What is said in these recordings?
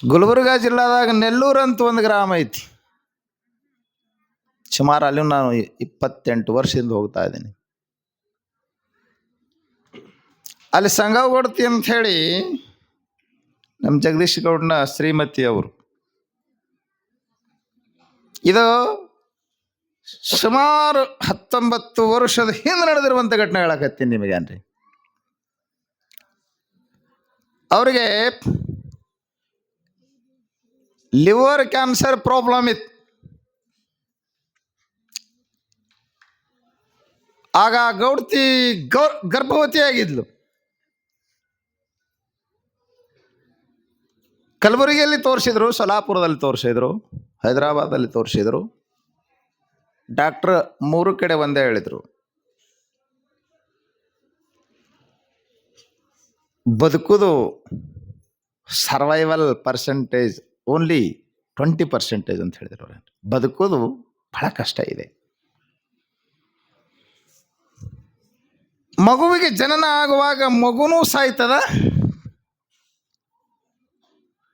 ಗುಲ್ಬರ್ಗಾ ಜಿಲ್ಲಾದಾಗ ನೆಲ್ಲೂರು ಅಂತ ಒಂದು ಗ್ರಾಮ ಐತಿ. ಸುಮಾರು ಅಲ್ಲಿ ನಾನು 28 ವರ್ಷದಿಂದ ಹೋಗ್ತಾ ಇದ್ದೀನಿ. ಅಲ್ಲಿ ಸಂಗವಗೊಡ್ತಿ ಅಂತ ಹೇಳಿ ನಮ್ಮ ಜಗದೀಶ್ ಗೌಡನ ಶ್ರೀಮತಿ ಅವರು. ಇದು ಸುಮಾರು 19 ವರ್ಷದ ಹಿಂದೆ ನಡೆದಿರುವಂಥ ಘಟನೆ ಹೇಳಕತ್ತೀನಿ ನಿಮಗೇನ್ರಿ. ಅವರಿಗೆ ಲಿವರ್ ಕ್ಯಾನ್ಸರ್ ಪ್ರಾಬ್ಲಮ್ ಇತ್ತು. ಆಗ ಗೌಡ್ತಿ ಗರ್ಭವತಿ ಆಗಿದ್ಲು. ಕಲಬುರಗಿಯಲ್ಲಿ ತೋರಿಸಿದ್ರು, ಸೊಲಾಪುರದಲ್ಲಿ ತೋರಿಸಿದ್ರು, ಹೈದರಾಬಾದಲ್ಲಿ ತೋರಿಸಿದ್ರು. ಡಾಕ್ಟ್ರ್ 3 ಕಡೆ ಒಂದೇ ಹೇಳಿದ್ರು, ಬದುಕುದು ಸರ್ವೈವಲ್ ಪರ್ಸೆಂಟೇಜ್ ಓನ್ಲಿ 20% ಅಂತ ಹೇಳಿದ್ರು. ಬದುಕೋದು ಬಹಳ ಕಷ್ಟ ಇದೆ. ಮಗುವಿಗೆ ಜನನ ಆಗುವಾಗ ಮಗುನೂ ಸಾಯ್ತದ,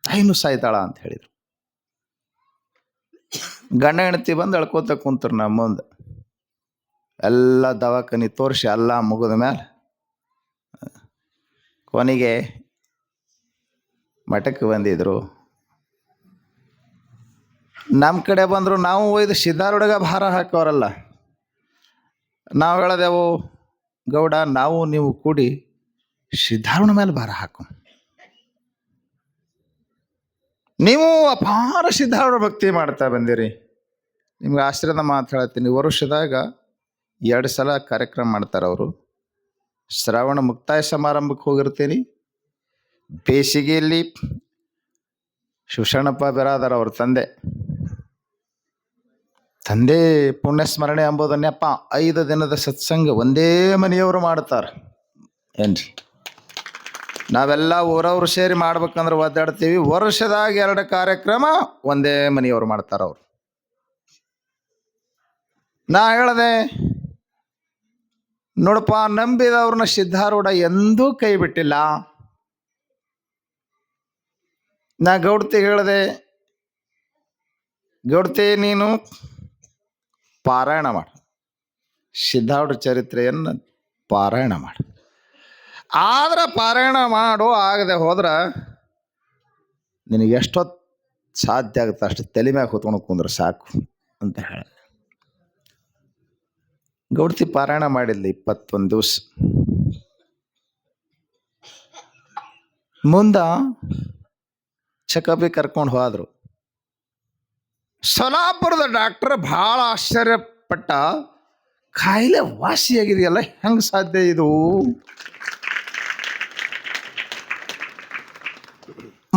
ತಾಯಿನೂ ಸಾಯ್ತಾಳ ಅಂತ ಹೇಳಿದ್ರು. ಗಂಡ ಹೆಂಡತಿ ಬಂದು ಅಳ್ಕೋತ ಕುಂತರು ನಮ್ಮ ಮುಂದೆ. ಎಲ್ಲ ದವಾಖಾನಿ ತೋರಿಸಿ ಎಲ್ಲ ಮುಗಿದ ಮೇಲೆ ಕೊನೆಗೆ ಮಠಕ್ಕೆ ಬಂದಿದ್ರು. ನಮ್ಮ ಕಡೆ ಬಂದರು. ನಾವು ಒಯ್ದು ಸಿದ್ಧಾರೂಢಗ ಭಾರ ಹಾಕೋರಲ್ಲ. ನಾವು ಹೇಳದೆವು, ಗೌಡ ನಾವು ನೀವು ಕೂಡಿ ಸಿದ್ಧಾರೂಢ ಮೇಲೆ ಭಾರ ಹಾಕು. ನೀವು ಅಪಾರ ಸಿದ್ಧಾರೂಢ ಭಕ್ತಿ ಮಾಡ್ತಾ ಬಂದಿರಿ. ನಿಮ್ಗೆ ಆಶ್ರಯದ ಮಾತು ಹೇಳ್ತೀನಿ, ವರ್ಷದಾಗ 2 ಸಲ ಕಾರ್ಯಕ್ರಮ ಮಾಡ್ತಾರೆ ಅವರು. ಶ್ರಾವಣ ಮುಕ್ತಾಯ ಸಮಾರಂಭಕ್ಕೆ ಹೋಗಿರ್ತೀನಿ. ಬೇಸಿಗೆಯಲ್ಲಿ ಶಿವಶರಣಪ್ಪ ಬಿರಾದರ್ ಅವ್ರ ತಂದೆ ಪುಣ್ಯಸ್ಮರಣೆ ಎಂಬುದನ್ನೆಪ್ಪ 5 ದಿನದ ಸತ್ಸಂಗ ಒಂದೇ ಮನೆಯವರು ಮಾಡ್ತಾರೆ ಏನ್ರಿ. ನಾವೆಲ್ಲ ಊರವ್ರು ಸೇರಿ ಮಾಡ್ಬೇಕಂದ್ರೆ ಒದ್ದಾಡ್ತೀವಿ. ವರ್ಷದಾಗ 2 ಕಾರ್ಯಕ್ರಮ ಒಂದೇ ಮನೆಯವರು ಮಾಡ್ತಾರೆ ಅವರು. ನಾ ಹೇಳ್ದೆ, ನೋಡಪ್ಪ, ನಂಬಿದವ್ರನ್ನ ಸಿದ್ಧಾರೂಢ ಎಂದೂ ಕೈ ಬಿಟ್ಟಿಲ್ಲ. ನಾ ಗೌಡ್ತಿ ಹೇಳಿದೆ, ಗೌಡ್ತಿ ನೀನು ಪಾರಾಯಣ ಮಾಡು, ಸಿದ್ಧಾರೂಢ ಚರಿತ್ರೆಯನ್ನು ಪಾರಾಯಣ ಮಾಡು. ಆದ್ರೆ ಪಾರಾಯಣ ಮಾಡು, ಆಗದೆ ಹೋದ್ರೆ ನಿನಗೆ ಎಷ್ಟೊತ್ತು ಸಾಧ್ಯ ಆಗುತ್ತೆ ಅಷ್ಟು ತಲೆ ಮ್ಯಾಗ ಕೂತ್ಕೊಂಡು ಕುಂದ್ರೆ ಸಾಕು ಅಂತ ಹೇಳ. ಗೌಡ್ತಿ ಪಾರಾಯಣ ಮಾಡಿದ್ಲಿ 21 ದಿವಸ. ಮುಂದ ಚೆಕಪ್ಗೆ ಕರ್ಕೊಂಡು ಹೋದ್ರು. ಸೊಲಾಪುರದ ಡಾಕ್ಟರ್ ಭಾಳ ಆಶ್ಚರ್ಯಪಟ್ಟ, ಕಾಯಿಲೆ ವಾಸಿಯಾಗಿದೆಯಲ್ಲ, ಹೆಂಗೆ ಸಾಧ್ಯ ಇದು?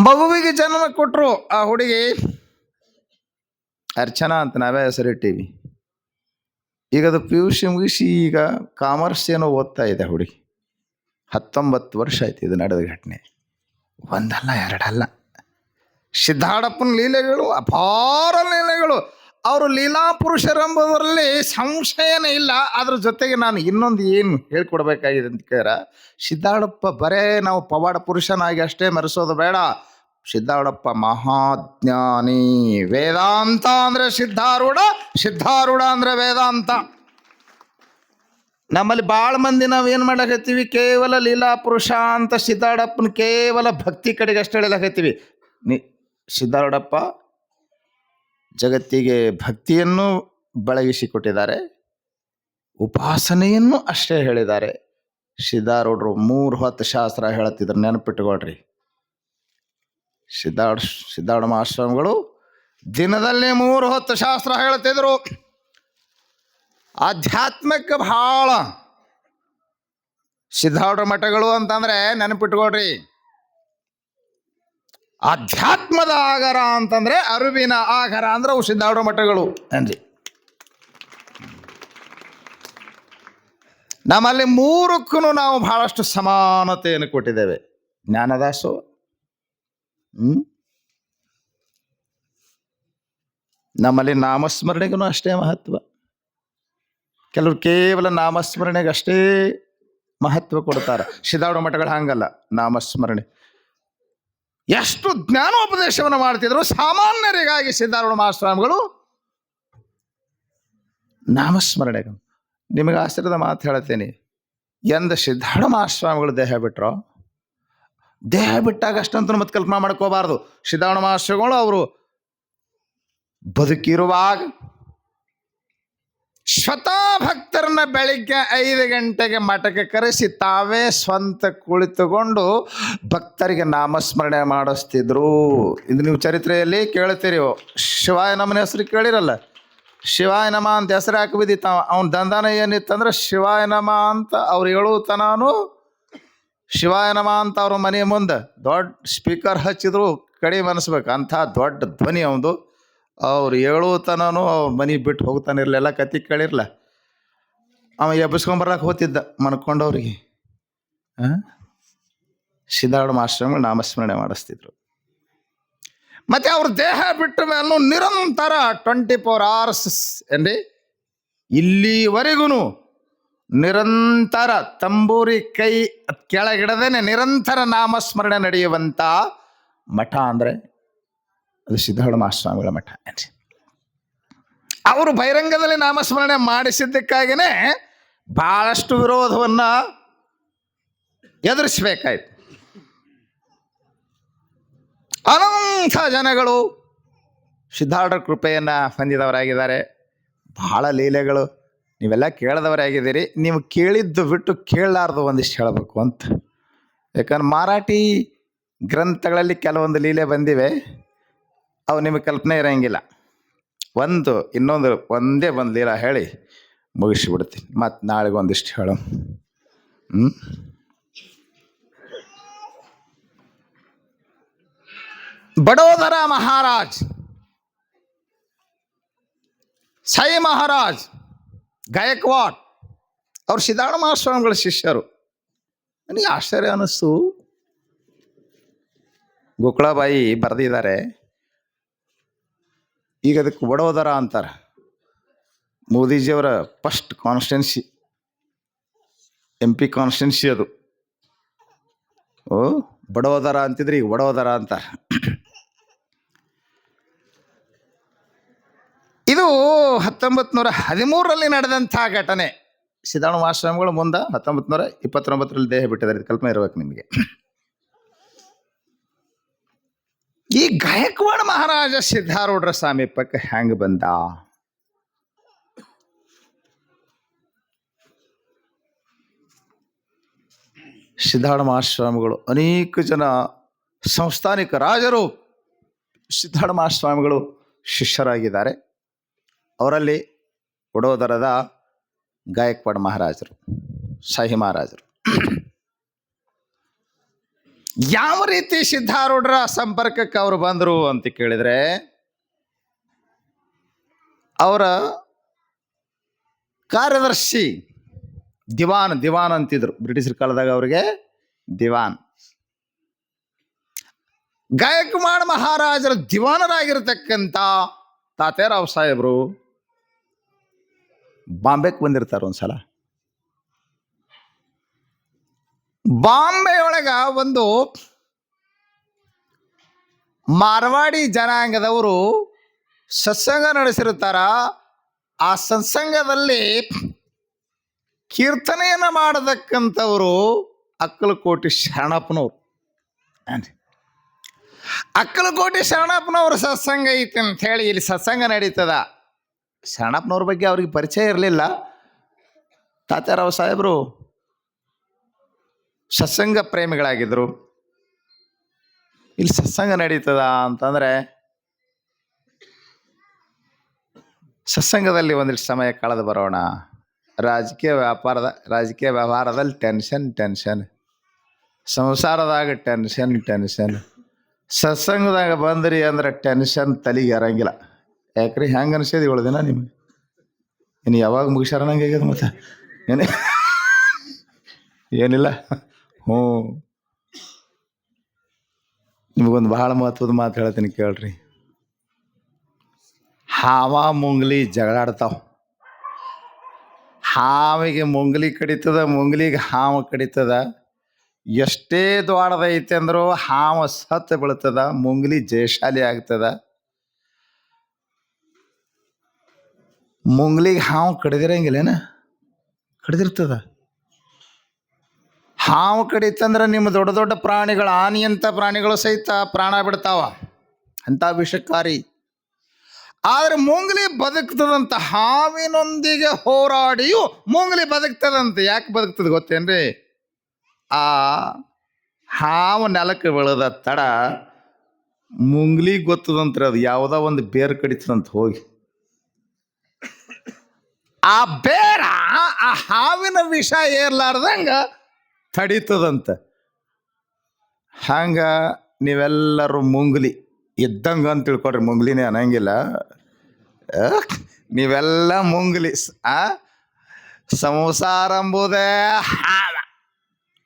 ಮಗುವಿಗೆ ಜನ್ಮ ಕೊಟ್ಟರು. ಆ ಹುಡುಗಿ ಅರ್ಚನಾ ಅಂತ ನಾವೇ ಹೆಸರಿಟ್ಟೀವಿ. ಈಗ ಅದು PUC ಮುಗಿಸಿ ಈಗ ಕಾಮರ್ಸ್ ಏನೋ ಓದ್ತಾ ಇದೆ ಹುಡುಗಿ. 19 ವರ್ಷ ಆಯ್ತು ಇದು ನಡೆದ ಘಟನೆ. ಒಂದಲ್ಲ ಎರಡಲ್ಲ. ಸಿದ್ಧಾರೂಢಪ್ಪನ ಲೀಲೆಗಳು ಅಪಾರ ಲೀಲೆಗಳು. ಅವರು ಲೀಲಾ ಪುರುಷರೆಂಬುದರಲ್ಲಿ ಸಂಶಯನೇ ಇಲ್ಲ. ಅದ್ರ ಜೊತೆಗೆ ನಾನು ಇನ್ನೊಂದು ಏನು ಹೇಳ್ಕೊಡ್ಬೇಕಾಗಿದೆ ಅಂತ ಕೇಳಿದ್ರೆ, ಸಿದ್ಧಾರೂಢಪ್ಪ ಬರೇ ನಾವು ಪವಾಡ ಪುರುಷನಾಗಿ ಅಷ್ಟೇ ಮೆರೆಸೋದು ಬೇಡ. ಸಿದ್ಧಾರೂಢಪ್ಪ ಮಹಾಜ್ಞಾನಿ. ವೇದಾಂತ ಅಂದ್ರೆ ಸಿದ್ಧಾರೂಢ, ಸಿದ್ಧಾರೂಢ ಅಂದ್ರೆ ವೇದಾಂತ. ನಮ್ಮಲ್ಲಿ ಭಾಳ ಮಂದಿ ನಾವು ಏನು ಮಾಡಕತ್ತೀವಿ, ಕೇವಲ ಲೀಲಾ ಪುರುಷ ಅಂತ ಸಿದ್ಧಾರೂಢಪ್ಪನ ಕೇವಲ ಭಕ್ತಿ ಕಡೆಗೆ ಅಷ್ಟೇ ಹೇಳಕತ್ತೀವಿ. ಸಿದ್ಧಾರೂಢಪ್ಪ ಜಗತ್ತಿಗೆ ಭಕ್ತಿಯನ್ನು ಬೆಳಗಿಸಿಕೊಟ್ಟಿದ್ದಾರೆ, ಉಪಾಸನೆಯನ್ನು ಅಷ್ಟೇ ಹೇಳಿದ್ದಾರೆ. ಸಿದ್ಧಾರೂಢರು 3 ಹೊತ್ತು ಶಾಸ್ತ್ರ ಹೇಳುತ್ತಿದ್ರು, ನೆನಪಿಟ್ಟುಕೊಳ್ರಿ. ಸಿದ್ಧಾರೂಢ ಆಶ್ರಮಗಳು ದಿನದಲ್ಲಿ 3 ಹೊತ್ತು ಶಾಸ್ತ್ರ ಹೇಳ್ತಿದ್ರು. ಆಧ್ಯಾತ್ಮಕ್ಕೆ ಬಹಳ ಸಿದ್ಧಾರೂಢ ಮಠಗಳು ಅಂತಂದ್ರೆ ನೆನಪಿಟ್ಕೊಳ್ರಿ, ಆಧ್ಯಾತ್ಮದ ಆಗರ ಅಂತಂದ್ರೆ ಅರಿವಿನ ಆಗರ ಅಂದ್ರೆ ಅವು ಸಿದ್ಧಾರೂಢ ಮಠಗಳು ಏನ್ರಿ. ನಮ್ಮಲ್ಲಿ 3ಕ್ಕೂ ನಾವು ಬಹಳಷ್ಟು ಸಮಾನತೆಯನ್ನು ಕೊಟ್ಟಿದ್ದೇವೆ. ಜ್ಞಾನದಾಸೋ, ನಮ್ಮಲ್ಲಿ ನಾಮಸ್ಮರಣೆಗೂ ಅಷ್ಟೇ ಮಹತ್ವ. ಕೆಲವರು ಕೇವಲ ನಾಮಸ್ಮರಣೆಗೆ ಅಷ್ಟೇ ಮಹತ್ವ ಕೊಡ್ತಾರೆ. ಸಿದ್ಧಾರೂಢ ಮಠಗಳು ಹಂಗಲ್ಲ. ನಾಮಸ್ಮರಣೆ ಎಷ್ಟು ಜ್ಞಾನೋಪದೇಶವನ್ನು ಮಾಡ್ತಿದ್ರು. ಸಾಮಾನ್ಯರಿಗಾಗಿ ಸಿದ್ಧಾರೂಢ ಮಹಾಸ್ವಾಮಿಗಳು ನಾಮಸ್ಮರಣೆ. ನಿಮಗೆ ಆಶ್ಚರ್ಯದ ಮಾತು ಹೇಳ್ತೇನೆ, ಎಂದ ಸಿದ್ಧಾರೂಢ ಮಹಾಸ್ವಾಮಿಗಳು ದೇಹ ಬಿಟ್ರೋ, ದೇಹ ಬಿಟ್ಟಾಗ ಅಷ್ಟಂತೂ ಮತ್ತೆ ಕಲ್ಪನಾ ಮಾಡ್ಕೋಬಾರ್ದು. ಸಿದ್ಧಾರೂಢ ಮಹಾಸ್ವಾಮಿಗಳು ಅವರು ಬದುಕಿರುವಾಗ ಸ್ವತಃ ಭಕ್ತರನ್ನ ಬೆಳಿಗ್ಗೆ 5 ಗಂಟೆಗೆ ಮಠಕ್ಕೆ ಕರೆಸಿ ತಾವೇ ಸ್ವಂತ ಕುಳಿತುಕೊಂಡು ಭಕ್ತರಿಗೆ ನಾಮಸ್ಮರಣೆ ಮಾಡಿಸ್ತಿದ್ರು. ಇದು ನೀವು ಚರಿತ್ರೆಯಲ್ಲಿ ಕೇಳ್ತೀರಿ. ಶಿವಾಯ ನಮನ ಹೆಸರು ಕೇಳಿರಲ್ಲ, ಶಿವಾಯ ನಮ ಅಂತ ಹೆಸರು ಹಾಕಿ ಬಿದ್ದಿತ್ತ. ಅವನ ದಂಧನ ಏನಿತ್ತಂದ್ರೆ ಶಿವಾಯ ನಮ ಅಂತ ಅವ್ರು ಹೇಳುತ್ತಾನು. ಶಿವಾಯ ನಮ ಅಂತ ಅವ್ರ ಮನೆ ಮುಂದೆ ದೊಡ್ಡ ಸ್ಪೀಕರ್ ಹಚ್ಚಿದ್ರು, ಕಡಿಮೆ ಅನಿಸ್ಬೇಕು ಅಂಥ ದೊಡ್ಡ ಧ್ವನಿ ಅವನು. ಅವ್ರು ಹೇಳುತ್ತಾನು ಅವ್ರ ಮನೆ ಬಿಟ್ಟು ಹೋಗ್ತಾನೆ ಇರಲಿಲ್ಲ. ಕತಿ ಕೇಳಿರಲ್ಲ, ಅವ ಎಬ್ಬಿಸ್ಕೊಂಬರ್ಲಕ್ಕೆ ಹೋಗ್ತಿದ್ದ ಮನ್ಕೊಂಡವ್ರಿಗೆ. ಸಿದ್ಧಾರೂಢ ಮಹಾಸ್ವಾಮಿಗಳು ನಾಮಸ್ಮರಣೆ ಮಾಡಿಸ್ತಿದ್ರು. ಮತ್ತೆ ಅವ್ರ ದೇಹ ಬಿಟ್ಟ ಮೇಲೂ ನಿರಂತರ 24 hours ಏನ್ರಿ, ಇಲ್ಲಿವರೆಗೂ ನಿರಂತರ ತಂಬೂರಿ ಕೈ ಕೆಳಗಿಡದೇನೆ ನಿರಂತರ ನಾಮಸ್ಮರಣೆ ನಡೆಯುವಂಥ ಮಠ ಅಂದರೆ ಅದು ಸಿದ್ಧಾರೂಢ ಮಹಾಸ್ವಾಮಿಗಳ ಮಠ. ಅವರು ಬಹಿರಂಗದಲ್ಲಿ ನಾಮಸ್ಮರಣೆ ಮಾಡಿಸಿದ್ದಕ್ಕಾಗಿಯೇ ಬಹಳಷ್ಟು ವಿರೋಧವನ್ನು ಎದುರಿಸಬೇಕಾಯ್ತು. ಅನಂತ ಜನಗಳು ಸಿದ್ಧಾರೂಢ ಕೃಪೆಯನ್ನು ಹೊಂದಿದವರಾಗಿದ್ದಾರೆ. ಬಹಳ ಲೀಲೆಗಳು ನೀವೆಲ್ಲ ಕೇಳಿದವರಾಗಿದ್ದೀರಿ. ನೀವು ಕೇಳಿದ್ದು ಬಿಟ್ಟು ಕೇಳಲಾರ್ದು ಒಂದಿಷ್ಟು ಹೇಳಬೇಕು ಅಂತ. ಯಾಕಂದ್ರೆ ಮರಾಠಿ ಗ್ರಂಥಗಳಲ್ಲಿ ಕೆಲವೊಂದು ಲೀಲೆ ಬಂದಿವೆ, ಅವು ನಿಮಗೆ ಕಲ್ಪನೆ ಇರೋಂಗಿಲ್ಲ. ಒಂದೇ ಒಂದು ಲೀಲ ಹೇಳಿ ಮುಗಿಸಿಬಿಡ್ತೀನಿ, ಮತ್ತು ನಾಳೆಗೆ ಒಂದಿಷ್ಟು ಹೇಳು. ಬಡೋದರ ಮಹಾರಾಜ್, ಸಾಯಿ ಮಹಾರಾಜ್ ಗಾಯಕ್ವಾಡ್ ಅವ್ರು ಸಿದ್ಧಾರೂಢ ಮಹಾಸ್ವಾಮಿಗಳ ಶಿಷ್ಯರು. ನನಗೆ ಆಶ್ಚರ್ಯ ಅನ್ನಿಸ್ತು. ಗೋಕುಳಾಬಾಯಿ ಬರೆದಿದ್ದಾರೆ, ಈಗ ಅದಕ್ಕೆ ವಡೋದರ ಅಂತಾರೆ. ಮೋದಿಜಿಯವರ ಫಸ್ಟ್ ಕಾನ್ಸ್ಟಿಟ್ಯೂನ್ಸಿ, MP ಕಾನ್ಸ್ಟಿಟ್ಯೂನ್ಸಿ ಅದು. ಬಡೋದರ ಅಂತಿದ್ರೆ ಈಗ ವಡೋದರ ಅಂತಾರೆ. ಇದು 1913ರಲ್ಲಿ ನಡೆದಂಥ ಘಟನೆ. ಸಿದ್ಧಾರೂಢ ಮಹಾಸ್ವಾಮಿಗಳು ಮುಂದೆ 1929ರಲ್ಲಿ ದೇಹ ಬಿಟ್ಟಿದ್ದಾರೆ. ಕಲ್ಪನೆ ಇರಬೇಕು ನಿಮಗೆ. ಈ ಗಾಯಕ್ವಾಡ ಮಹಾರಾಜ ಸಿದ್ಧಾರೂಢರ ಸಮೀಪಕ್ಕೆ ಹೆಂಗೆ ಬಂದ? ಸಿದ್ಧಾರೂಢ ಮಹಾಸ್ವಾಮಿಗಳು ಅನೇಕ ಜನ ಸಂಸ್ಥಾನಿಕ ರಾಜರು ಸಿದ್ಧಾರೂಢ ಮಹಾಸ್ವಾಮಿಗಳು ಶಿಷ್ಯರಾಗಿದ್ದಾರೆ. ಅವರಲ್ಲಿ ವಡೋದರದ ಗಾಯಕ್ವಾಡ ಮಹಾರಾಜರು, ಶಾಹಿ ಮಹಾರಾಜರು. ಯಾವ ರೀತಿ ಸಿದ್ಧಾರೂಢರ ಸಂಪರ್ಕಕ್ಕೆ ಅವರು ಬಂದರು ಅಂತ ಕೇಳಿದರೆ, ಅವರ ಕಾರ್ಯದರ್ಶಿ ದಿವಾನ್ ಅಂತಿದ್ರು. ಬ್ರಿಟಿಷರ ಕಾಲದಾಗ ಅವರಿಗೆ ದಿವಾನ್. ಗಾಯಕ್ವಾಡ ಮಹಾರಾಜರ ದಿವಾನರಾಗಿರ್ತಕ್ಕಂಥ ತಾತ್ಯಾರಾವ್ ಸಾಹೇಬರು ಬಾಂಬೆಗೆ ಬಂದಿರ್ತಾರೆ ಒಂದ್ಸಲ. ಬಾಂಬೆ ಒಳಗ ಒಂದು ಮಾರ್ವಾಡಿ ಜನಾಂಗದವರು ಸತ್ಸಂಗ ನಡೆಸಿರ್ತಾರ. ಆ ಸತ್ಸಂಗದಲ್ಲಿ ಕೀರ್ತನೆಯನ್ನು ಮಾಡತಕ್ಕಂಥವರು ಅಕ್ಕಲಕೋಟೆ ಶರಣಪ್ಪನವರು. ಅಕ್ಕಲಕೋಟೆ ಶರಣಪ್ಪನವ್ರ ಸತ್ಸಂಗ ಐತಿ ಅಂತ ಹೇಳಿ ಇಲ್ಲಿ ಸತ್ಸಂಗ ನಡೀತದ. ಶರಣಪ್ಪನವ್ರ ಬಗ್ಗೆ ಅವ್ರಿಗೆ ಪರಿಚಯ ಇರಲಿಲ್ಲ. ತಾತ್ಯಾರಾವ್ ಸಾಹೇಬರು ಸತ್ಸಂಗ ಪ್ರೇಮಿಗಳಾಗಿದ್ದರು. ಇಲ್ಲಿ ಸತ್ಸಂಗ ನಡೀತದ ಅಂತಂದರೆ ಸತ್ಸಂಗದಲ್ಲಿ ಒಂದಿಷ್ಟು ಸಮಯ ಕಳೆದು ಬರೋಣ. ರಾಜಕೀಯ ವ್ಯವಹಾರದಲ್ಲಿ ಟೆನ್ಷನ್, ಸಂಸಾರದಾಗ ಟೆನ್ಷನ್. ಸತ್ಸಂಗದಾಗ ಬಂದ್ರಿ ಅಂದ್ರೆ ಟೆನ್ಷನ್ ತಲೆಗೆ ಇರಂಗಿಲ್ಲ. ಯಾಕ್ರಿ ಹೆಂಗೆ ಅನಿಸಿದೆ 7 ದಿನ ನಿಮ್ಗೆ? ಇನ್ನು ಯಾವಾಗ ಮುಗಿಸಾರ ನಂಗೆ ಆಗ್ಯದ. ಮತ್ತೆ ಏನಿಲ್ಲ. ನಿಮಗೊಂದು ಬಹಳ ಮಹತ್ವದ ಮಾತು ಹೇಳ್ತೀನಿ ಕೇಳ್ರಿ. ಹಾವ ಮುಂಗ್ಲಿ ಜಗಳಾಡ್ತಾವ. ಹಾವಿಗೆ ಮುಂಗ್ಲಿ ಕಡಿತದ, ಮುಂಗ್ಲಿಗೆ ಹಾವು ಕಡಿತದ. ಎಷ್ಟೇ ದ್ವಾಡದೈತೆ ಅಂದ್ರು ಹಾವ ಸತ್ತು ಬೀಳ್ತದ, ಮುಂಗ್ಲಿ ಜಯಶಾಲಿ ಆಗ್ತದ. ಮುಂಗ್ಲಿಗೆ ಹಾವು ಕಡಿದಿರಂಗಿಲ್ಲೇನ? ಕಡಿದಿರ್ತದ. ಹಾವು ಕಡಿತಂದ್ರೆ ನಿಮ್ಮ ದೊಡ್ಡ ದೊಡ್ಡ ಪ್ರಾಣಿಗಳು, ಆನೆಯಂಥ ಪ್ರಾಣಿಗಳು ಸಹಿತ ಪ್ರಾಣ ಬಿಡ್ತಾವ, ಅಂಥ ವಿಷಕಾರಿ. ಆದರೆ ಮುಂಗ್ಲಿ ಬದುಕ್ತದಂತ. ಹಾವಿನೊಂದಿಗೆ ಹೋರಾಡಿಯೂ ಮುಂಗ್ಲಿ ಬದುಕ್ತದಂತೆ. ಯಾಕೆ ಬದುಕ್ತದೆ ಗೊತ್ತೇನ್ರಿ? ಆ ಹಾವು ನೆಲಕ್ಕೆ ಬೆಳೆದ ತಡ ಮುಂಗ್ಲಿ ಗೊತ್ತದಂತ್ರಿ ಅದು ಯಾವುದೋ ಒಂದು ಬೇರ್ ಕಡಿತದಂತ ಹೋಗಿ. ಆ ಬೇರ ಆ ಹಾವಿನ ವಿಷ ಏರ್ಲಾರ್ದಂಗ ತಡೀತದಂತ. ಹಂಗ ನೀವೆಲ್ಲರೂ ಮುಂಗ್ಲಿ ಇದ್ದಂಗ ಅಂತ ತಿಳ್ಕೊಡ್ರಿ. ಮುಂಗ್ಲಿನೇ ಅನ್ನಂಗಿಲ್ಲ, ನೀವೆಲ್ಲ ಮುಂಗ್ಲಿ. ಸಂಸಾರ ಎಂಬುದೇ ಹಾವ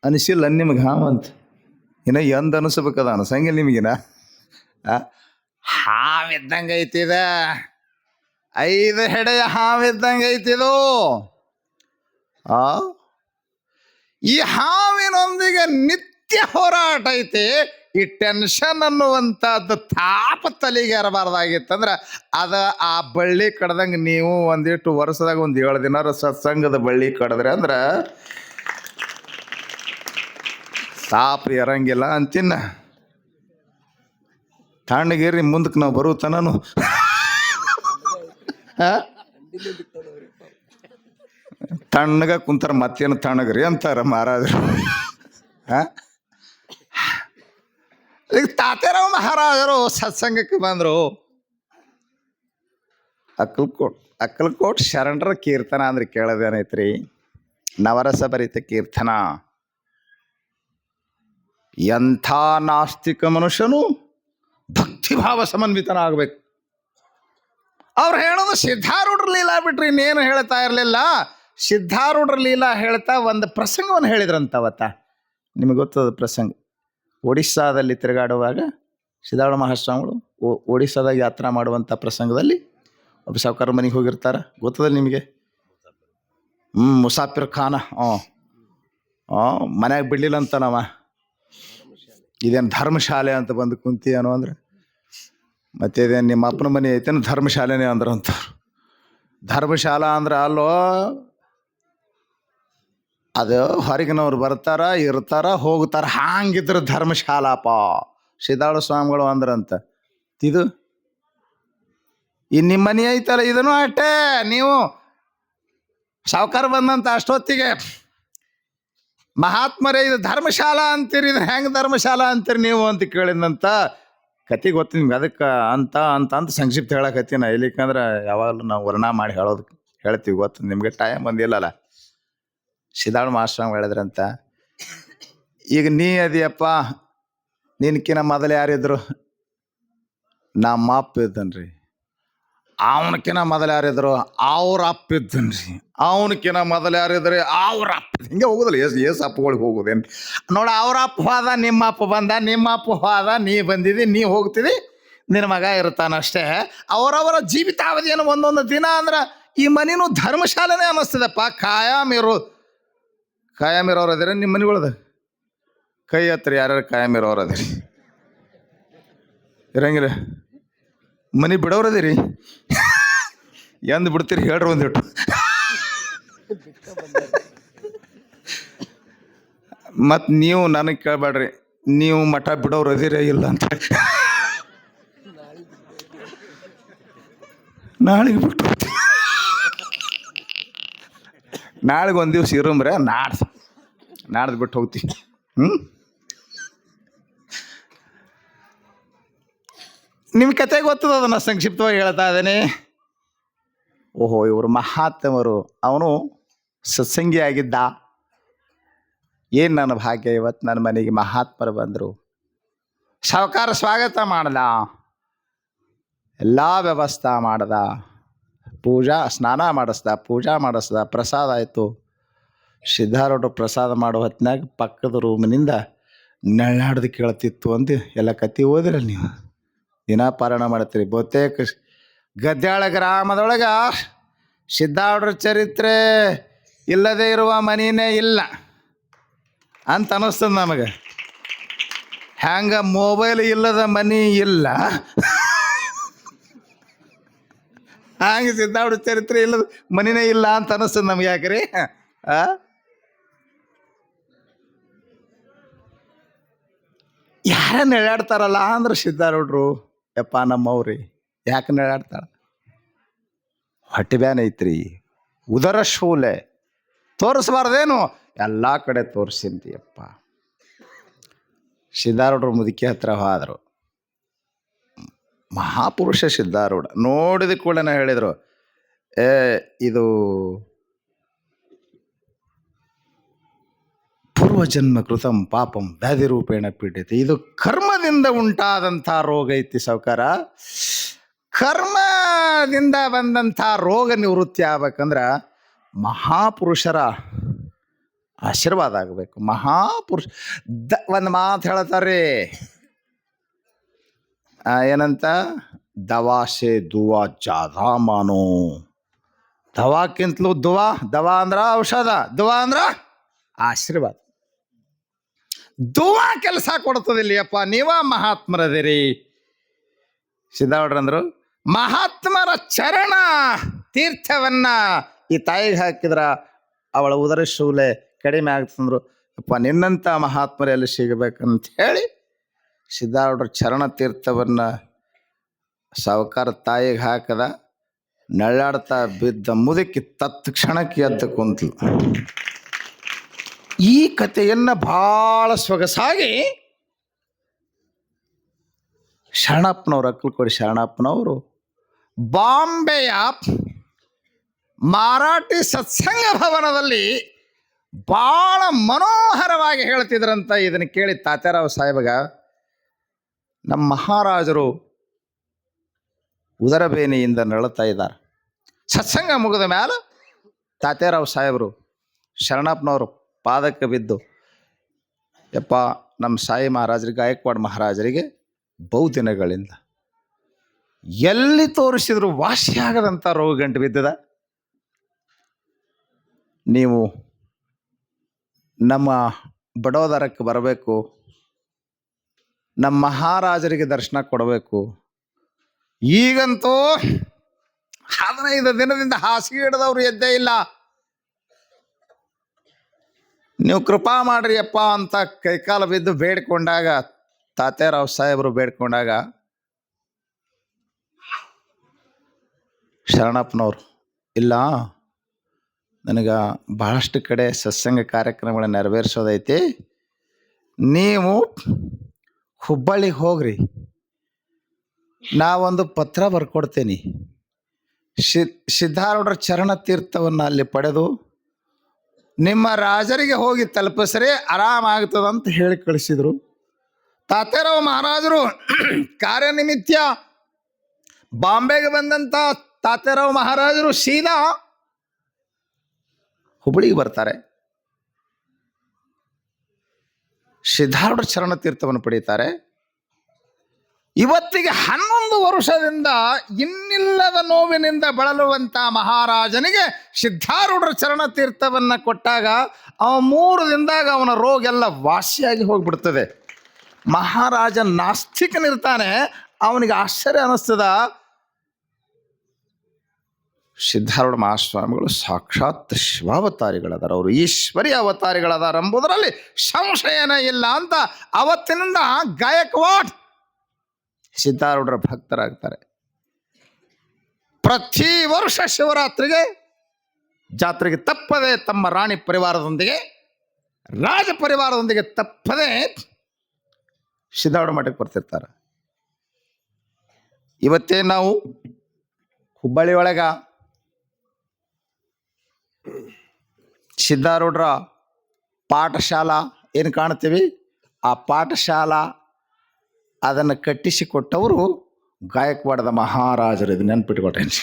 ಅನಿಸಿಲ್ಲ ನಿಮಗೆ? ಹಾವ ಅಂತ ಇನ್ನ ಎಂದ ಅನಿಸ್ಬೇಕದ? ಅನ್ಸಂಗಿಲ್ಲ ನಿಮಗಿನ? ಹಾವಿದ್ದಂಗೆ ಐತಿದ, 5 ಹೆಡೆಯ ಹಾವಿದ್ದಂಗೆ ಐತಿದು. ಈ ಹಾವಿನೊಂದಿಗೆ ನಿತ್ಯ ಹೋರಾಟ ಐತಿ. ಈ ಟೆನ್ಷನ್ ಅನ್ನುವಂಥದ್ದು ತಾಪ ತಲೆಗೆ ಇರಬಾರ್ದಾಗಿತ್ತಂದ್ರೆ ಅದ ಆ ಬಳ್ಳಿ ಕಡ್ದಂಗೆ ನೀವು ಒಂದಿಷ್ಟು ವರ್ಷದಾಗ 7 ದಿನ ಸತ್ಸಂಗದ ಬಳ್ಳಿ ಕಡಿದ್ರೆ ಅಂದ್ರೆ ತಾಪ ಇರಂಗಿಲ್ಲ ಅಂತಿನ್ನ. ತಣ್ಣಗಿರಿ ಮುಂದಕ್ಕೆ ನಾವು ಬರುತ್ತಾನು. ತಣ್ಣಗ ಕುಂತಾರ, ಮತ್ತೇನು ತಣ್ಣಗ್ರಿ ಅಂತಾರ ಮಹಾರಾಜರು. ಈಗ ತಾತೇರಾವ್ ಮಹಾರಾಜರು ಸತ್ಸಂಗಕ್ಕೆ ಬಂದರು. ಅಕ್ಕಲ್ಕೋಟ್ ಶರಣರ ಕೀರ್ತನ ಅಂದ್ರೆ ಕೇಳೋದೇನೈತ್ರಿ? ನವರಸ ಭರಿತ ಕೀರ್ತನ. ಎಂಥ ನಾಸ್ತಿಕ ಮನುಷ್ಯನು ಭಕ್ತಿಭಾವ ಸಮನ್ವಿತನಾಗಬೇಕು. ಅವ್ರು ಹೇಳೋದು ಸಿದ್ಧಾರೂಢರ ಲೀಲಾ ಬಿಟ್ರಿ ಇನ್ನೇನು ಹೇಳ್ತಾ ಇರಲಿಲ್ಲ. ಸಿದ್ಧಾರೂಢರ ಲೀಲಾ ಹೇಳ್ತಾ ಒಂದು ಪ್ರಸಂಗವನ್ನು ಹೇಳಿದ್ರಂತ. ಅವತ್ತ ನಿಮಗೆ ಗೊತ್ತದ ಪ್ರಸಂಗ. ಒಡಿಸ್ಸಾದಲ್ಲಿ ತಿರುಗಾಡುವಾಗ ಸಿದ್ಧಾರೂಢ ಮಹಾಸ್ವಾಮಿಗಳು ಒಡಿಸ್ಸಾದಾಗ ಯಾತ್ರಾ ಮಾಡುವಂಥ ಪ್ರಸಂಗದಲ್ಲಿ ಒಬ್ಬ ಸಾವುಕಾರ ಮನೆಗೆ ಹೋಗಿರ್ತಾರೆ. ಗೊತ್ತದಲ್ಲಿ ನಿಮಗೆ? ಮುಸಾಫಿರ್ ಖಾನ. ಮನ್ಯಾಗ ಬಿಡ್ಲಿಲ್ಲ ಅಂತ ನಾವ, ಇದೇನು ಧರ್ಮಶಾಲೆ ಅಂತ ಬಂದು ಕುಂತಿ ಏನೋ ಅಂದ್ರೆ, ಮತ್ತೆ ಇದೇನು ನಿಮ್ಮ ಅಪ್ಪನ ಮನೆ ಐತೇನು ಧರ್ಮಶಾಲೆನೇ ಅಂದ್ರಂತ. ಧರ್ಮಶಾಲಾ ಅಂದ್ರೆ ಅಲ್ಲೋ, ಅದು ಹೊರಗಿನವ್ರು ಬರ್ತಾರ, ಇರ್ತಾರ, ಹೋಗ್ತಾರ, ಹಾಂಗಿದ್ರೆ ಧರ್ಮಶಾಲಾಪ ಸಿದ್ಧಾರೂಢ ಸ್ವಾಮಿಗಳು ಅಂದ್ರಂತ. ಇದು ನಿಮ್ಮ ಮನೆ ಐತಲ್ಲ, ಇದನ್ನು ಅಷ್ಟೇ. ನೀವು ಸಾವುಕಾರ ಬಂದಂತ ಅಷ್ಟೊತ್ತಿಗೆ ಮಹಾತ್ಮರೇ ಇದು ಧರ್ಮಶಾಲಾ ಅಂತೀರಿ, ಇದು ಹೆಂಗೆ ಧರ್ಮಶಾಲಾ ಅಂತೀರಿ ನೀವು ಅಂತ ಕೇಳಿದಂತ ಕತೆ ಗೊತ್ತು ನಿಮ್ಗೆ. ಅದಕ್ಕೆ ಅಂತ ಅಂತ ಅಂತ ಸಂಕ್ಷಿಪ್ತ ಹೇಳಕತ್ತೀನಿ. ಇಲ್ಲಿಕಂದ್ರೆ ಯಾವಾಗಲೂ ನಾವು ವರ್ಣ ಮಾಡಿ ಹೇಳ್ತೀವಿ. ಗೊತ್ತು ನಿಮಗೆ, ಟೈಮ್ ಬಂದಿಲ್ಲಲ್ಲ. ಸಿದ್ಧಾರೂಢ ಮಹಾಸ್ವಾಮಿ ಹೇಳಿದ್ರಂತ, ಈಗ ನೀ ಅದಿಯಪ್ಪ, ನಿನ್ಕಿನ ಮೊದಲು ಯಾರಿದ್ರು? ನಮ್ಮ ಅಪ್ಪ ಇದ್ದನ್ರಿ. ಅವನಕಿನ ಮೊದಲು ಯಾರಿದ್ರು? ಅವ್ರ ಅಪ್ಪ ಇದ್ದನ್ರಿ. ಅವನಕಿನ ಮೊದಲು ಯಾರಿದ್ರಿ? ಅವ್ರ ಅಪ್ಪ. ಹಿಂಗೆ ಹೋಗುದಿಲ್ಲ, ಏಸು ಅಪ್ಪಗಳಿಗೆ ಹೋಗೋದೇನು ನೋಡ. ಅವ್ರ ಅಪ್ಪ ಹೋದ, ನಿಮ್ಮ ಅಪ್ಪ ಬಂದ, ನಿಮ್ಮ ಅಪ್ಪ ಹೋದ, ನೀ ಬಂದಿದ್ದಿ, ನೀ ಹೋಗ್ತಿದ್ದಿ, ನಿನ್ನ ಮಗ ಇರ್ತಾನಷ್ಟೇ. ಅವರವರ ಜೀವಿತಾವಧಿಯನ್ನು ಒಂದೊಂದು ದಿನ ಅಂದ್ರೆ ಈ ಮನೇನು ಧರ್ಮಶಾಲೆನೇ ಅನ್ನಿಸ್ತದಪ್ಪ. ಕಾಯಂ ಇರೋರು ಅದಿರ ನಿಮ್ಮ ಮನೆಗಳದ? ಕೈ ಹತ್ತಿರ ಯಾರ್ಯಾರು ಕಾಯಂ ಇರೋರು ಅದಿರಿ? ಇರಂಗಿಲ್ಲ. ಮನೆ ಬಿಡೋರು ಅದಿರಿ? ಎಂದು ಬಿಡ್ತೀರಿ ಹೇಳ್ರಿ ಒಂದಿಟ್ಟು. ಮತ್ತು ನೀವು ನನಗೆ ಕೇಳಬೇಡ್ರಿ, ನೀವು ಮಠ ಬಿಡೋರು ಅದಿರೇ ಇಲ್ಲ ಅಂತ. ನಾಳೆಗೆ ಬಿಟ್ಟು ನಾಳೆಗೆ ಒಂದು ದಿವ್ಸ ಇರಂಬ್ರೆ, ನಾಡ್ದು ಬಿಟ್ಟು ಹೋಗ್ತೀವಿ. ನಿಮ್ಮ ಕತೆ ಗೊತ್ತದ, ಅದನ್ನು ಸಂಕ್ಷಿಪ್ತವಾಗಿ ಹೇಳ್ತಾ ಇದ್ದೇನೆ. ಓಹೋ, ಇವರು ಮಹಾತ್ಮರು. ಅವನು ಸತ್ಸಂಗಿ ಆಗಿದ್ದ. ಏನು ನನ್ನ ಭಾಗ್ಯ, ಇವತ್ತು ನನ್ನ ಮನೆಗೆ ಮಹಾತ್ಮರು ಬಂದರು. ಸಾವುಕಾರ ಸ್ವಾಗತ ಮಾಡ್ದ, ಎಲ್ಲ ವ್ಯವಸ್ಥೆ ಮಾಡ್ದ, ಸ್ನಾನ ಮಾಡಿಸ್ದ, ಪೂಜಾ ಮಾಡಿಸ್ದ, ಪ್ರಸಾದ ಆಯಿತು. ಸಿದ್ಧಾರೂಢರು ಪ್ರಸಾದ ಮಾಡೋ ಹೊತ್ತಿನಾಗ ಪಕ್ಕದ ರೂಮಿನಿಂದ ನೆಳ್ಳಾಡ್ದು ಕೇಳ್ತಿತ್ತು ಅಂತ ಎಲ್ಲ ಕತೆ ಓದಿರಲ್ಲ ನೀವು. ದಿನ ಪಾರಾಯಣ ಮಾಡ್ತೀರಿ. ಬಹುತೇಕ ಗದ್ಯಾಳ ಗ್ರಾಮದೊಳಗೆ ಸಿದ್ಧಾರೂಢರ ಚರಿತ್ರೆ ಇಲ್ಲದೇ ಇರುವ ಮನೆಯೇ ಇಲ್ಲ. ಅಂತ ಅನ್ನಿಸ್ತದ ನಮಗೆ. ಹ್ಯಾಂಗ ಮೊಬೈಲ್ ಇಲ್ಲದ ಮನಿ ಇಲ್ಲ, ಹಂಗೆ ಸಿದ್ದಾರೂಢ ಚರಿತ್ರೆ ಇಲ್ಲದ ಮನಿನೇ ಇಲ್ಲ ಅಂತ ಅನ್ನಿಸ್ತದ ನಮ್ಗೆ. ಯಾಕ್ರಿ ಯಾರ ನೆಳಾಡ್ತಾರಲ್ಲ ಅಂದ್ರೆ ಸಿದ್ದಾರೂಢರು ಯಪ್ಪ ನಮ್ಮವ್ರಿ. ಯಾಕೆ ನೆಳಾಡ್ತಾರ? ಹೊಟ್ಟೆ ಬ್ಯಾನ್ ಐತ್ರಿ, ಉದರ ಶೂಲೆ ತೋರಿಸ್ಬಾರ್ದೇನು, ಎಲ್ಲ ಕಡೆ ತೋರಿಸಿಂತಿಯಪ್ಪ. ಸಿದ್ದಾರೂಢರು ಮುದುಕಿ ಹತ್ರ ಹೋದರು. ಮಹಾಪುರುಷ ಸಿದ್ದಾರೂಢ ನೋಡಿದ ಕೂಡಲೇ ಹೇಳಿದರು, ಇದು ಪೂರ್ವಜನ್ಮ ಕೃತಂ ಪಾಪಂ ವ್ಯಾಧಿ ರೂಪೇಣ ಪೀಡಿತ, ಇದು ಕರ್ಮದಿಂದ ಉಂಟಾದಂಥ ರೋಗ ಐತಿ ಸಾವುಕಾರ. ಕರ್ಮದಿಂದ ಬಂದಂಥ ರೋಗ ನಿವೃತ್ತಿ ಆಗ್ಬೇಕಂದ್ರೆ ಮಹಾಪುರುಷರ ಆಶೀರ್ವಾದ ಆಗಬೇಕು. ಮಹಾಪುರುಷ ಒಂದು ಮಾತು ಹೇಳ್ತಾರೆ, ಏನಂತ? ದವಾಸೆ ದುವಾ ಜಾದಾ ಮಾನೋ. ದವಾಕ್ಕಿಂತಲೂ ದುವಾ, ದವಾ ಅಂದ್ರ ಔಷಧ, ದುವಾ ಅಂದ್ರ ಆಶೀರ್ವಾದ. ದುವಾ ಕೆಲಸ ಕೊಡ್ತದಿಲ್ಲಪ್ಪ. ನೀವ ಮಹಾತ್ಮರದಿರಿ. ಸಿದ್ದಾರೂಢರಂದ್ರು, ಮಹಾತ್ಮರ ಚರಣ ತೀರ್ಥವನ್ನ ಈ ತಾಯಿಗೆ ಹಾಕಿದ್ರ ಅವಳ ಉದರ ಶೂಲೆ ಕಡಿಮೆ ಆಗ್ತಂದ್ರು. ಅಪ್ಪ ನಿನ್ನಂಥ ಮಹಾತ್ಮರೆಲ್ಲಿ ಸಿಗಬೇಕಂತ ಹೇಳಿ ಸಿದ್ದಾರೂಢರ ಚರಣ ತೀರ್ಥವನ್ನ ಸಾವುಕಾರ ತಾಯಿಗೆ ಹಾಕದ. ನಳ್ಳಾಡ್ತಾ ಬಿದ್ದ ಮುದುಕಿ ತತ್ಕ್ಷಣಕ್ಕೆ ಎದ್ದು ಕುಂತಲು. ಈ ಕಥೆಯನ್ನ ಬಹಳ ಸೊಗಸಾಗಿ ಶರಣಪ್ಪನವರು, ಅಕ್ಕಲಕೋಡಿ ಶರಣಪ್ಪನವರು ಬಾಂಬೆಯ ಮಾರಾಠಿ ಸತ್ಸಂಗ ಭವನದಲ್ಲಿ ಭಾಳ ಮನೋಹರವಾಗಿ ಹೇಳ್ತಿದ್ರಂತ. ಇದನ್ನು ಕೇಳಿ ತಾತ್ಯಾರಾವ್ ಸಾಹೇಬಗ ನಮ್ಮ ಮಹಾರಾಜರು ಉದರಬೇನೆಯಿಂದ ನರಳುತ್ತಾ ಇದ್ದಾರೆ. ಸತ್ಸಂಗ ಮುಗಿದ ಮೇಲೆ ತಾತ್ಯಾರಾವ್ ಸಾಹೇಬರು ಶರಣಪ್ಪನವರು ಪಾದಕ್ಕೆ ಬಿದ್ದು, ಯಪ್ಪ ನಮ್ಮ ಸಾಯಿ ಮಹಾರಾಜರಿಗೆ, ಗಾಯಕ್ವಾಡ ಮಹಾರಾಜರಿಗೆ ಬಹುದಿನಗಳಿಂದ ಎಲ್ಲಿ ತೋರಿಸಿದ್ರು ವಾಸಿಯಾಗದಂಥ ರೋಗ ಗಂಟು ಬಿದ್ದದ. ನೀವು ನಮ್ಮ ಬಡೋದರಕ್ಕೆ ಬರಬೇಕು, ನಮ್ಮ ಮಹಾರಾಜರಿಗೆ ದರ್ಶನ ಕೊಡಬೇಕು. ಈಗಂತೂ 15 ದಿನದಿಂದ ಹಾಸಿಗೆ ಹಿಡಿದವ್ರು ಎದ್ದೇ ಇಲ್ಲ. ನೀವು ಕೃಪಾ ಮಾಡ್ರಿ ಅಪ್ಪ ಅಂತ ಕೈಕಾಲ ಬಿದ್ದು ಬೇಡ್ಕೊಂಡಾಗ, ತಾತ್ಯಾರಾವ್ ಸಾಹೇಬರು ಬೇಡ್ಕೊಂಡಾಗ ಶರಣಪ್ಪನವರು, ಇಲ್ಲ ನನಗೆ ಬಹಳಷ್ಟು ಕಡೆ ಸತ್ಸಂಗ ಕಾರ್ಯಕ್ರಮಗಳನ್ನ ನೆರವೇರಿಸೋದೈತಿ, ನೀವು ಹುಬ್ಬಳ್ಳಿಗೆ ಹೋಗ್ರಿ, ನಾವೊಂದು ಪತ್ರ ಬರ್ಕೊಡ್ತೇನೆ, ಸಿದ್ದಾರೂಢರ ಚರಣ ತೀರ್ಥವನ್ನು ಅಲ್ಲಿ ಪಡೆದು ನಿಮ್ಮ ರಾಜರಿಗೆ ಹೋಗಿ ತಲುಪಿಸ್ರೆ ಆರಾಮಾಗ್ತದಂತ ಹೇಳಿ ಕಳಿಸಿದರು. ತಾತ್ಯಾರಾವ್ ಮಹಾರಾಜರು ಕಾರ್ಯನಿಮಿತ್ಯ ಬಾಂಬೆಗೆ ಬಂದಂಥ ತಾತ್ಯಾರಾವ್ ಮಹಾರಾಜರು ಸೀದಾ ಹುಬ್ಬಳ್ಳಿಗೆ ಬರ್ತಾರೆ. ಸಿದ್ದಾರೂಢರ ಚರಣ ತೀರ್ಥವನ್ನು ಪಡೀತಾರೆ. ಇವತ್ತಿಗೆ 11 ವರ್ಷದಿಂದ ಇನ್ನಿಲ್ಲದ ನೋವಿನಿಂದ ಬಳಲುವಂಥ ಮಹಾರಾಜನಿಗೆ ಸಿದ್ದಾರೂಢರ ಚರಣ ತೀರ್ಥವನ್ನು ಕೊಟ್ಟಾಗ ಅವ 3 ದಿನದಾಗ ಅವನ ರೋಗ ಎಲ್ಲ ವಾಸಿಯಾಗಿ ಹೋಗ್ಬಿಡ್ತದೆ. ಮಹಾರಾಜ ನಾಸ್ತಿಕನಿರ್ತಾನೆ, ಅವನಿಗೆ ಆಶ್ಚರ್ಯ ಅನ್ನಿಸ್ತದ, ಸಿದ್ದಾರೂಢ ಮಹಾಸ್ವಾಮಿಗಳು ಸಾಕ್ಷಾತ್ ಶಿವಾವತಾರಿಗಳದಾರ, ಅವರು ಈಶ್ವರಿ ಅವತಾರಿಗಳದಾರ ಎಂಬುದರಲ್ಲಿ ಸಂಶಯನೇ ಇಲ್ಲ ಅಂತ ಅವತ್ತಿನಿಂದ ಗಾಯಕ್ವಾಡ್ ಸಿದ್ದಾರೂಢರ ಭಕ್ತರಾಗ್ತಾರೆ. ಪ್ರತಿ ವರ್ಷ ಶಿವರಾತ್ರಿಗೆ ಜಾತ್ರೆಗೆ ತಪ್ಪದೆ ತಮ್ಮ ರಾಣಿ ಪರಿವಾರದೊಂದಿಗೆ, ರಾಜ ಪರಿವಾರದೊಂದಿಗೆ ತಪ್ಪದೆ ಸಿದ್ದಾರೂಢ ಮಠಕ್ಕೆ ಬರ್ತಿರ್ತಾರೆ. ಇವತ್ತೇ ನಾವು ಹುಬ್ಬಳ್ಳಿ ಒಳಗ ಸಿದ್ದಾರೂಢರ ಪಾಠಶಾಲಾ ಏನು ಕಾಣ್ತೀವಿ, ಆ ಪಾಠಶಾಲಾ ಅದನ್ನು ಕಟ್ಟಿಸಿಕೊಟ್ಟವರು ಗಾಯಕ್ವಾಡದ ಮಹಾರಾಜರು. ಇದು ನೆನ್ಪಿಟ್ಕೊಟ್ಟೇನೆ.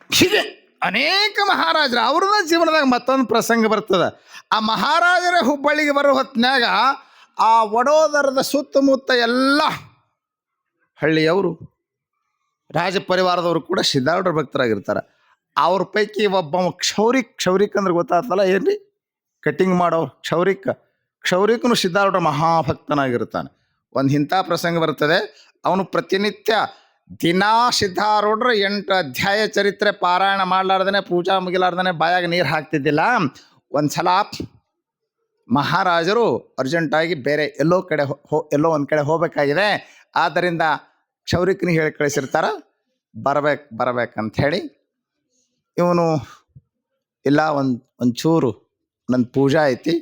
ಹೀಗೆ ಅನೇಕ ಮಹಾರಾಜರು ಅವ್ರದ ಜೀವನದಾಗ ಮತ್ತೊಂದು ಪ್ರಸಂಗ ಬರ್ತದೆ. ಆ ಮಹಾರಾಜರ ಹುಬ್ಬಳ್ಳಿಗೆ ಬರೋ ಹೊತ್ತಿನಾಗ ಆ ವಡೋದರದ ಸುತ್ತಮುತ್ತ ಎಲ್ಲ ಹಳ್ಳಿಯವರು, ರಾಜ ಪರಿವಾರದವರು ಕೂಡ ಸಿದ್ದಾರೂಢರ ಭಕ್ತರಾಗಿರ್ತಾರೆ. ಅವ್ರ ಪೈಕಿ ಒಬ್ಬ ಕ್ಷೌರಿಕ್ ಅಂದ್ರೆ ಗೊತ್ತಾಗ್ತಲ್ಲ ಏನ್ರಿ, ಕಟಿಂಗ್ ಮಾಡೋ ಕ್ಷೌರಿಕನು ಸಿದ್ಧಾರೂಢ ಮಹಾಭಕ್ತನಾಗಿರ್ತಾನೆ. ಒಂದು ಇಂಥ ಪ್ರಸಂಗ ಬರ್ತದೆ. ಅವನು ಪ್ರತಿನಿತ್ಯ ದಿನಾ ಸಿದ್ಧಾರೂಢರ 8 ಅಧ್ಯಾಯ ಚರಿತ್ರೆ ಪಾರಾಯಣ ಮಾಡ್ಲಾರ್ದೇ ಪೂಜಾ ಮುಗಿಲಾರ್ದೇ ಬಾಯಾಗ ನೀರು ಹಾಕ್ತಿದ್ದಿಲ್ಲ. ಒಂದು ಸಲ ಮಹಾರಾಜರು ಅರ್ಜೆಂಟಾಗಿ ಬೇರೆ ಎಲ್ಲೋ ಒಂದು ಕಡೆ ಹೋಗಬೇಕಾಗಿದೆ. ಆದ್ದರಿಂದ ಕ್ಷೌರಿಕನಿಗೆ ಹೇಳಿ ಕಳಿಸಿರ್ತಾರ, ಬರಬೇಕಂತ ಹೇಳಿ. ಇವನು ಇಲ್ಲ, ಒಂಚೂರು ನನ್ನ ಪೂಜಾ ಐತಿ.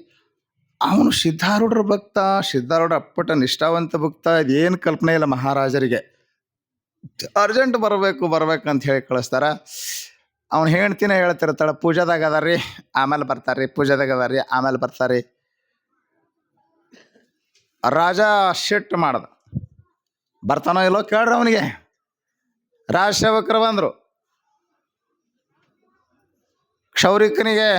ಅವನು ಸಿದ್ಧಾರೂಢರ ಭಕ್ತ, ಸಿದ್ಧಾರೂಢ ಅಪ್ಪಟ ನಿಷ್ಠಾವಂತ ಭಕ್ತ. ಇದೇನು ಕಲ್ಪನೆ ಇಲ್ಲ ಮಹಾರಾಜರಿಗೆ. ಅರ್ಜೆಂಟ್ ಬರ್ಬೇಕಂತ ಹೇಳಿ ಕಳಿಸ್ತಾರ. ಅವ್ನು ಹೇಳ್ತೀನಿ ಹೇಳ್ತಿರ್ತಾಳೆ, ಪೂಜಾದಾಗ ಅದಾರ್ರಿ ಆಮೇಲೆ ಬರ್ತಾರ್ರಿ, ಪೂಜಾದಾಗ ಅದಾರ್ರಿ ಆಮೇಲೆ ಬರ್ತಾರ್ರಿ. ರಾಜ ಶಿಟ್ ಮಾಡ್ದ, ಬರ್ತಾನೋ ಇಲ್ಲೋ ಕೇಳ್ರಿ ಅವನಿಗೆ. ರಾಜಸೇವಕರು ಬಂದರು. ಕ್ಷೌರಿಕನಿಗೆ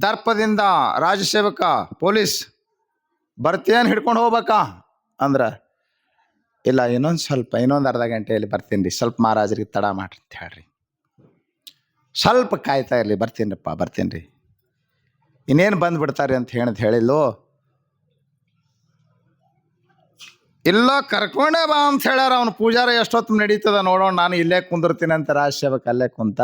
ದರ್ಪದಿಂದ ರಾಜಸೇವಕ ಪೊಲೀಸ್ ಬರ್ತೀಯನ್ ಹಿಡ್ಕೊಂಡು ಹೋಗ್ಬೇಕಾ ಅಂದ್ರೆ, ಇಲ್ಲ ಇನ್ನೊಂದು ಅರ್ಧ ಗಂಟೆಯಲ್ಲಿ ಬರ್ತೀನಿ ರೀ, ಸ್ವಲ್ಪ ಮಹಾರಾಜರಿಗೆ ತಡ ಮಾಡ್ರಿ ಅಂತ ಹೇಳ್ರಿ, ಸ್ವಲ್ಪ ಕಾಯ್ತಾ ಇರಲಿ, ಬರ್ತೀನಿ ರೀ, ಇನ್ನೇನು ಬಂದುಬಿಡ್ತಾರೆ ಅಂತ ಹೇಳಿಲ್ಲೋ. ಇಲ್ಲ ಕರ್ಕೊಂಡೇ ಬಾ ಅಂತ ಹೇಳ್ಯಾರ. ಅವನು ಪೂಜಾರ ಎಷ್ಟೊತ್ತು ನಡೀತದ ನೋಡೋಣ, ನಾನು ಇಲ್ಲೇ ಕುಂದಿರ್ತೀನಿ ಅಂತ ರಾಜಸೇವಕ ಅಲ್ಲೇ ಕುಂತ.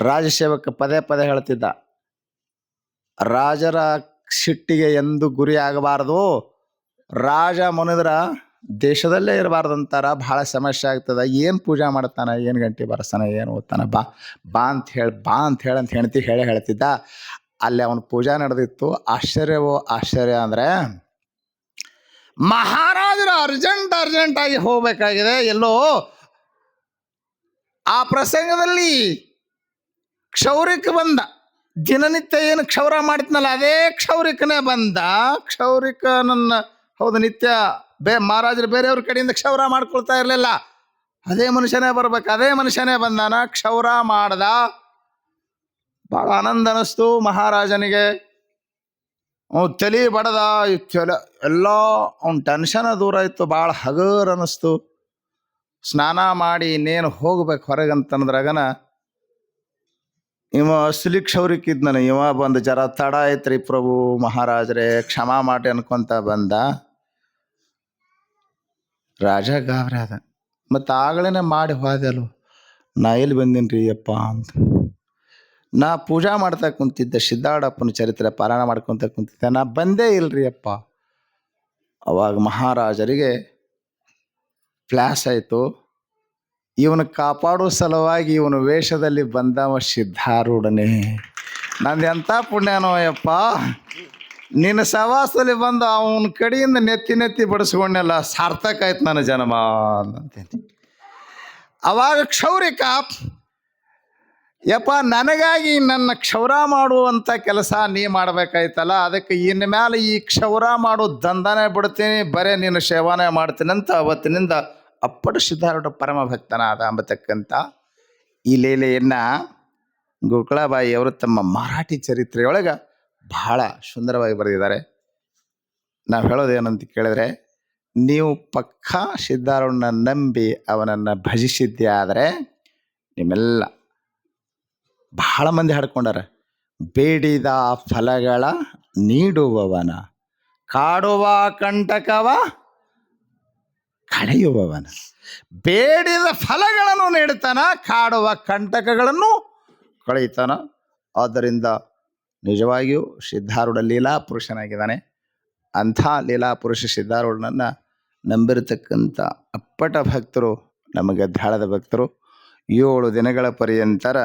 ರಾಜಸೇವಕ ಪದೇ ಹೇಳ್ತಿದ್ದ, ರಾಜರ ಸಿಟ್ಟಿಗೆ ಎಂದು ಗುರಿ ಆಗಬಾರ್ದು, ರಾಜ ಮುನಿದ್ರ ದೇಶದಲ್ಲೇ ಇರಬಾರ್ದಂತಾರ, ಭಾಳ ಸಮಸ್ಯೆ ಆಗ್ತದ. ಏನು ಪೂಜಾ ಮಾಡ್ತಾನೆ, ಏನು ಗಂಟೆ ಬರ್ತಾನೆ, ಏನು ಓದ್ತಾನೆ, ಬಾ ಅಂತ ಹೆಂಡ್ತಿ ಹೇಳ್ತಿದ್ದ. ಅಲ್ಲಿ ಅವನ ಪೂಜಾ ನಡೆದಿತ್ತು. ಆಶ್ಚರ್ಯ ಅಂದರೆ ಮಹಾರಾಜರು ಅರ್ಜೆಂಟಾಗಿ ಹೋಗ್ಬೇಕಾಗಿದೆ ಎಲ್ಲೋ. ಆ ಪ್ರಸಂಗದಲ್ಲಿ ಕ್ಷೌರಿಕ ಬಂದ. ದಿನನಿತ್ಯ ಏನು ಕ್ಷೌರ ಮಾಡ್ತೀನಲ್ಲ ಅದೇ ಕ್ಷೌರಿಕನೇ ಬಂದ. ಕ್ಷೌರಿಕನನ್ನ ಹೌದು ನಿತ್ಯ ಮಹಾರಾಜರು ಬೇರೆಯವ್ರ ಕಡೆಯಿಂದ ಕ್ಷೌರ ಮಾಡ್ಕೊಳ್ತಾ ಇರಲಿಲ್ಲ. ಅದೇ ಮನುಷ್ಯನೇ ಬರ್ಬೇಕು, ಅದೇ ಮನುಷ್ಯನೇ ಬಂದಾನ, ಕ್ಷೌರ ಮಾಡ್ದ. ಭಾಳ ಆನಂದ ಅನ್ನಿಸ್ತು ಮಹಾರಾಜನಿಗೆ. ಅವ್ನು ತಲೆ ಬಡದ, ಎಲ್ಲ ಅವ್ನ ಟೆನ್ಷನ್ ದೂರ ಇತ್ತು, ಭಾಳ ಹಗರ್ ಅನ್ನಿಸ್ತು. ಸ್ನಾನ ಮಾಡಿ ಇನ್ನೇನು ಹೋಗ್ಬೇಕು ಹೊರಗಂತಂದ್ರಾಗನ ಇವ ಅಸಲಿ ಕ್ಷೌರಿಕಿದ್ನ. ಇವ ಬಂದು ಜರ ತಡ ಐತ್ರಿ ಪ್ರಭು ಮಹಾರಾಜರೇ ಕ್ಷಮಾ ಮಾಡಿ ಅನ್ಕೊಂತ ಬಂದ. ರಾಜ ಗಾಬರಿ ಅದ. ಮತ್ತು ಆಗಲೇ ಮಾಡಿ ಹೋದೆಲ್ಲ, ನಾ ಎಲ್ಲಿ ಬಂದೀನಿ ರೀ ಅಪ್ಪ ಅಂತ. ನಾ ಪೂಜಾ ಮಾಡ್ತಾ ಕುಂತಿದ್ದೆ, ಸಿದ್ಧಾರೂಢಪ್ಪನ ಚರಿತ್ರೆ ಪಾರಾಯಣ ಮಾಡ್ಕೊತ ಕುಂತಿದ್ದೆ, ನಾ ಬಂದೇ ಇಲ್ರಿ ಅಪ್ಪ. ಅವಾಗ ಮಹಾರಾಜರಿಗೆ ಫ್ಲ್ಯಾಶ್ ಆಯಿತು, ಇವನು ಕಾಪಾಡೋ ಸಲುವಾಗಿ ಇವನು ವೇಷದಲ್ಲಿ ಬಂದವ ಸಿದ್ಧಾರೂಢನೇ. ನಂದು ಎಂಥ ಪುಣ್ಯನೋ ಯಪ್ಪ, ನಿನ್ನ ಸವಾಸದಲ್ಲಿ ಬಂದು ಅವನ ಕಡೆಯಿಂದ ನೆತ್ತಿ ಬಡಿಸ್ಕೊಂಡೆಲ್ಲ, ಸಾರ್ಥಕ ಆಯ್ತು ನನ್ನ ಜನ್ಮ ಅಂತಂತೀನಿ. ಅವಾಗ ಕ್ಷೌರಿಕ, ಯಪ್ಪ ನನಗಾಗಿ ನನ್ನ ಕ್ಷೌರ ಮಾಡುವಂಥ ಕೆಲಸ ನೀ ಮಾಡಬೇಕಾಯ್ತಲ್ಲ, ಅದಕ್ಕೆ ಇನ್ನು ಮೇಲೆ ಈ ಕ್ಷೌರ ಮಾಡೋ ದಂಧನೆ ಬಿಡ್ತೀನಿ, ಬರೇ ನಿನ್ನ ಸೇವನೆ ಮಾಡ್ತೀನಿ ಅಂತ ಅವತ್ತಿನಿಂದ ಅಪ್ಪಟ ಸಿದ್ಧಾರೂಢ ಪರಮ ಭಕ್ತನಾದ ಅಂಬತಕ್ಕಂಥ ಈ ಲೀಲೆಯನ್ನು ಗೋಕುಳಾಬಾಯಿಯವರು ತಮ್ಮ ಮರಾಠಿ ಚರಿತ್ರೆಯೊಳಗೆ ಬಹಳ ಸುಂದರವಾಗಿ ಬರೆದಿದ್ದಾರೆ. ನಾವು ಹೇಳೋದೇನಂತ ಕೇಳಿದ್ರೆ, ನೀವು ಪಕ್ಕಾ ಸಿದ್ಧಾರೂಢನ ನಂಬಿ ಅವನನ್ನು ಭಜಿಸಿದ್ದೆ ಆದರೆ ನಿಮ್ಮೆಲ್ಲ ಬಹಳ ಮಂದಿ ಹಾಡ್ಕೊಂಡಾರ. ಬೇಡಿದ ಫಲಗಳ ನೀಡುವವನ, ಕಾಡುವ ಕಂಟಕವ ಕಳೆಯುವವನ. ಬೇಡಿದ ಫಲಗಳನ್ನು ನೀಡ್ತಾನ, ಕಾಡುವ ಕಂಟಕಗಳನ್ನು ಕಳೆಯುತ್ತಾನ. ಆದ್ದರಿಂದ ನಿಜವಾಗಿಯೂ ಸಿದ್ಧಾರೂಢ ಲೀಲಾ ಪುರುಷನಾಗಿದ್ದಾನೆ. ಅಂಥ ಲೀಲಾ ಪುರುಷ ಸಿದ್ಧಾರೂಢನನ್ನು ನಂಬಿರತಕ್ಕಂಥ ಅಪ್ಪಟ ಭಕ್ತರು, ನಮಗೆ ಧಾಳದ ಭಕ್ತರು 7 ದಿನಗಳ ಪರ್ಯಂತರ